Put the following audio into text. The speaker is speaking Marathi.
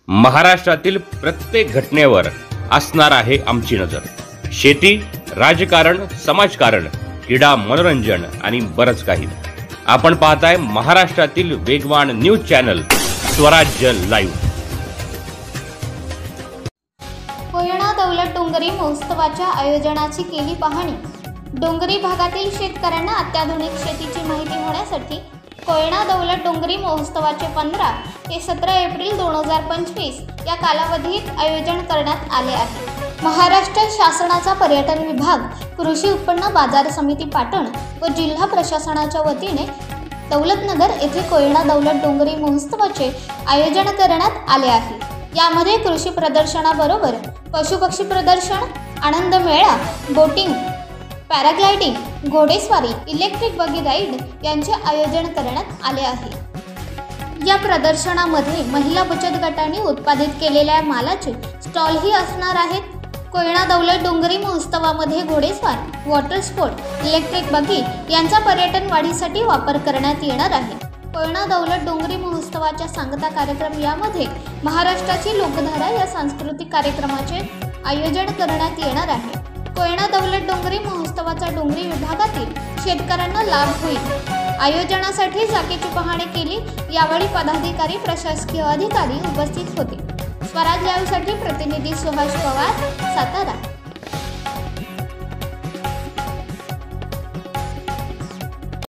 महाराष्ट्रातील प्रत्येक घटनेवर असणार आहे आमची नजर। शेती, राजकारण, समाजकारण, क्रीडा, मनोरंजन आणि बरंच काही। आपण पाहताय महाराष्ट्रातील वेगवान न्यूज चॅनल स्वराज्य लाईव्ह। कोयना दौलत डोंगरी महोत्सवाच्या आयोजनाची केली पाहणी। डोंगरी भागातील शेतकऱ्यांना अत्याधुनिक शेतीची माहिती होण्यासाठी कोयना दौलत डोंगरी महोत्सवाचे 15 ते 17 एप्रिल 2025 या कालावधीत आयोजन करण्यात आले आहे। महाराष्ट्र शासनाचा पर्यटन विभाग, कृषी उत्पन्न बाजार समिती पाटण व जिल्हा प्रशासनाच्या वतीने दौलतनगर येथे कोयना दौलत डोंगरी महोत्सवाचे आयोजन करण्यात आले आहे। यामध्ये कृषी प्रदर्शनाबरोबर पशुपक्षी प्रदर्शन, आनंद मेळा, बोटिंग, पॅराग्लायडिंग, घोडेस्वारी, इलेक्ट्रिक बगी राईड यांचे आयोजन करण्यात आले आहे। या प्रदर्शनामध्ये महिला बचत गटांनी उत्पादित केलेल्या मालाचे स्टॉलही असणार आहेत। कोयना दौलत डोंगरी महोत्सवामध्ये घोडेस्वार, वॉटर स्पोर्ट, इलेक्ट्रिक बगी यांचा पर्यटन वाढीसाठी वापर करण्यात येणार आहे। कोयना दौलत डोंगरी महोत्सवाच्या सांगता कार्यक्रम यामध्ये महाराष्ट्राची लोकधारा या सांस्कृतिक कार्यक्रमाचे आयोजन करण्यात येणार आहे। कोयना दौलत डोंगरी महोत्सवाचा डोंगरी विभागातील शेतकऱ्यांना लाभ होईल। आयोजनासाठी जागेची पाहणी केली। यावेळी पदाधिकारी, प्रशासकीय अधिकारी उपस्थित होते। स्वराज लाईव्हसाठी प्रतिनिधी सुहास पवार, सातारा।